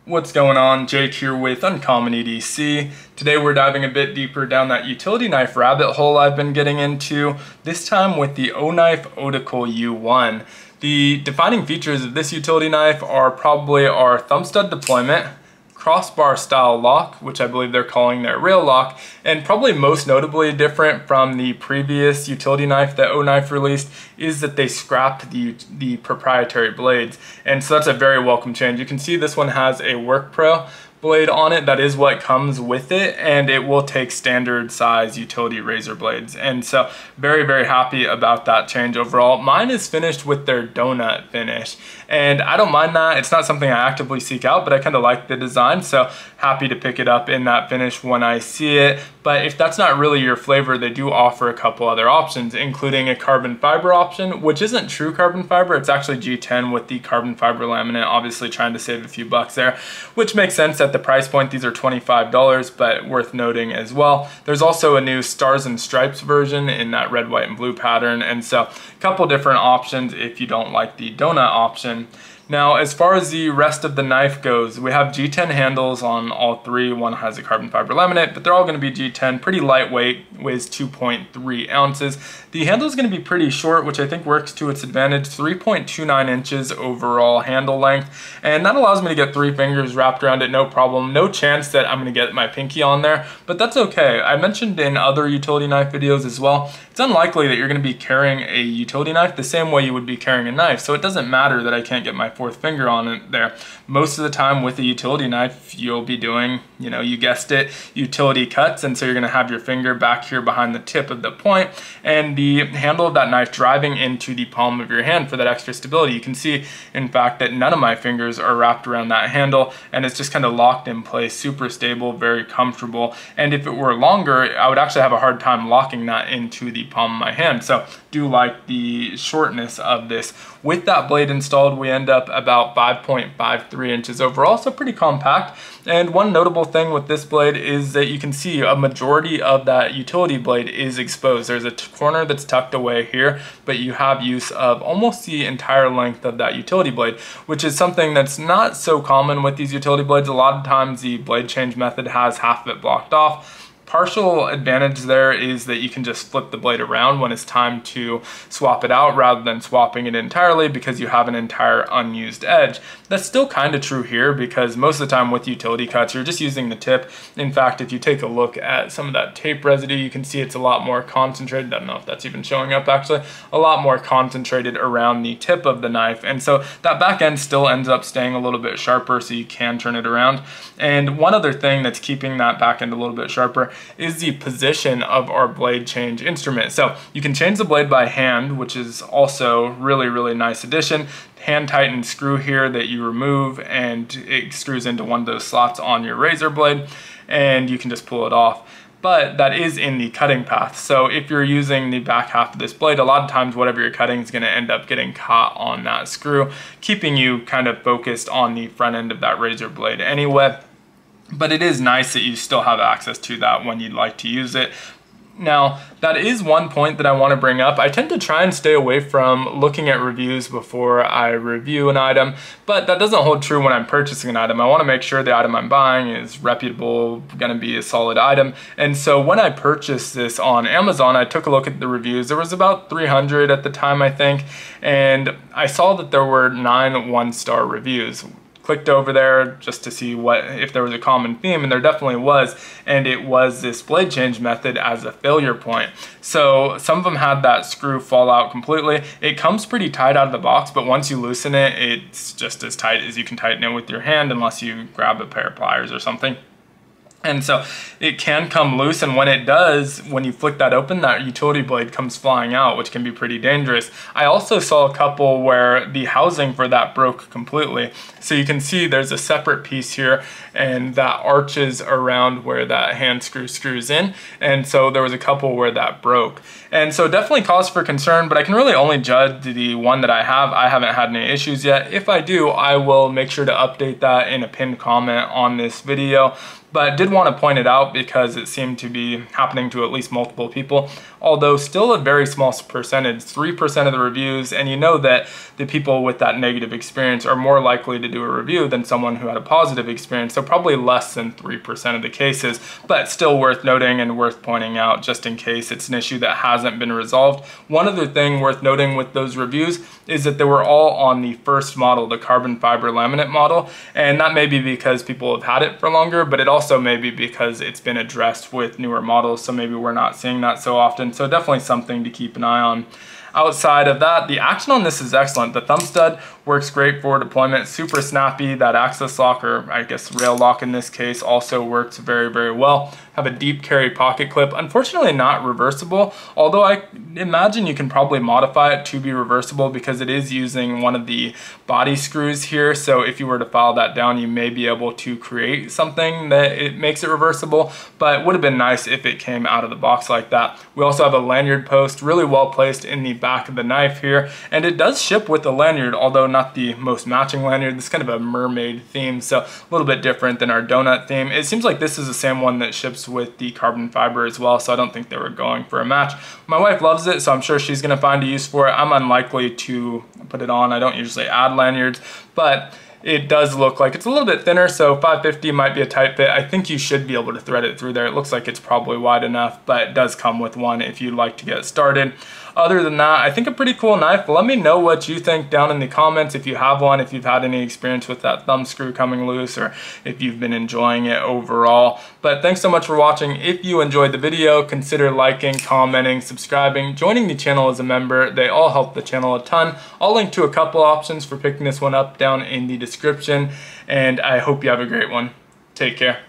What's going on? Jake here with Uncommon EDC. Today we're diving a bit deeper down that utility knife rabbit hole I've been getting into, this time with the Olight Otacle U1. The defining features of this utility knife are probably our Thumbstud deployment, crossbar style lock, which I believe they're calling their rail lock, and probably most notably different from the previous utility knife that Oknife released is that they scrapped the proprietary blades, and so that's a very welcome change. You can see this one has a Work Pro blade on it. That is what comes with it, and it will take standard size utility razor blades, and so very happy about that change overall. Mine is finished with their Doughnut finish, and I don't mind that. It's not something I actively seek out, but I kind of like the design, so happy to pick it up in that finish when I see it. But if that's not really your flavor, they do offer a couple other options, including a carbon fiber option, which isn't true carbon fiber. It's actually G10 with the carbon fiber laminate, obviously trying to save a few bucks there, which makes sense at the price point. These are $25, but worth noting as well. There's also a new Stars and Stripes version in that red, white, and blue pattern, and so a couple different options if you don't like the Doughnut option. Now, as far as the rest of the knife goes, we have G10 handles on all three. One has a carbon fiber laminate, but they're all going to be G10, pretty lightweight, weighs 2.3 ounces. The handle is going to be pretty short, which I think works to its advantage, 3.29 inches overall handle length, and that allows me to get 3 fingers wrapped around it, no problem. No chance that I'm going to get my pinky on there, but that's okay. I mentioned in other utility knife videos as well, it's unlikely that you're going to be carrying a utility knife the same way you would be carrying a knife, so it doesn't matter that I can't get my 4th finger on it there. Most of the time with a utility knife, you'll be doing, you guessed it, utility cuts, and so you're gonna have your finger back here behind the tip of the point, and the handle of that knife driving into the palm of your hand for that extra stability. You can see, in fact, that none of my fingers are wrapped around that handle, and it's just kind of locked in place, super stable, very comfortable, and if it were longer, I would actually have a hard time locking that into the palm of my hand, so do like the shortness of this. With that blade installed, we end up about 5.53 inches overall, so pretty compact. And one notable thing with this blade is that you can see a majority of that utility blade is exposed. There's a corner that's tucked away here, but you have use of almost the entire length of that utility blade, which is something that's not so common with these utility blades. A lot of times the blade change method has half of it blocked off. Partial advantage there is that you can just flip the blade around when it's time to swap it out rather than swapping it entirely because you have an entire unused edge. That's still kind of true here because most of the time with utility cuts, you're just using the tip. In fact, if you take a look at some of that tape residue, you can see it's a lot more concentrated. I don't know if that's even showing up actually. A lot more concentrated around the tip of the knife. And so that back end still ends up staying a little bit sharper so you can turn it around. And one other thing that's keeping that back end a little bit sharper is the position of our blade change instrument. So you can change the blade by hand, which is also really nice addition. Hand tighten screw here that you remove, and it screws into one of those slots on your razor blade, and you can just pull it off. But that is in the cutting path. So if you're using the back half of this blade, a lot of times whatever you're cutting is gonna end up getting caught on that screw, keeping you kind of focused on the front end of that razor blade anyway. But it is nice that you still have access to that when you'd like to use it. Now, that is one point that I want to bring up. I tend to try and stay away from looking at reviews before I review an item, but that doesn't hold true when I'm purchasing an item. I want to make sure the item I'm buying is reputable, going to be a solid item. And so when I purchased this on Amazon, I took a look at the reviews. There was about 300 at the time, I think, and I saw that there were 9 one-star reviews. Clicked over there just to see if there was a common theme, and there definitely was, and it was this blade change method as a failure point. So some of them had that screw fall out completely. It comes pretty tight out of the box, but once you loosen it, it's just as tight as you can tighten it with your hand unless you grab a pair of pliers or something. And so it can come loose, and when it does, when you flick that open, that utility blade comes flying out, which can be pretty dangerous. I also saw a couple where the housing for that broke completely. So you can see there's a separate piece here, and that arches around where that hand screw screws in. And so there was a couple where that broke. And so definitely cause for concern, but I can really only judge the one that I have. I haven't had any issues yet. If I do, I will make sure to update that in a pinned comment on this video. but did want to point it out because it seemed to be happening to at least multiple people, although still a very small percentage, 3% of the reviews, and you know that the people with that negative experience are more likely to do a review than someone who had a positive experience, so probably less than 3% of the cases, but still worth noting and worth pointing out just in case it's an issue that hasn't been resolved. One other thing worth noting with those reviews is that they were all on the first model, the carbon fiber laminate model, and that may be because people have had it for longer, but it also may be because it's been addressed with newer models, so maybe we're not seeing that so often, so definitely something to keep an eye on. Outside of that, the action on this is excellent. The Thumbstud works great for deployment, super snappy. That access lock, or I guess rail lock in this case, also works very, very well. Have a deep carry pocket clip. Unfortunately not reversible, although I imagine you can probably modify it to be reversible because it is using one of the body screws here. So if you were to file that down, you may be able to create something that it makes it reversible, but it would have been nice if it came out of the box like that. We also have a lanyard post, really well placed in the back of the knife here, and it does ship with the lanyard, although not the most matching lanyard. This is kind of a mermaid theme, so a little bit different than our Doughnut theme. It seems like this is the same one that ships with the carbon fiber as well, so I don't think they were going for a match. My wife loves it, so I'm sure she's gonna find a use for it. I'm unlikely to put it on. I don't usually add lanyards, but it does look like it's a little bit thinner, so 550 might be a tight fit. I think you should be able to thread it through there. It looks like it's probably wide enough, but it does come with one if you'd like to get started. Other than that, I think a pretty cool knife. Let me know what you think down in the comments if you have one, if you've had any experience with that thumb screw coming loose, or if you've been enjoying it overall. But thanks so much for watching. If you enjoyed the video, consider liking, commenting, subscribing, joining the channel as a member. They all help the channel a ton. I'll link to a couple options for picking this one up down in the description, and I hope you have a great one. Take care.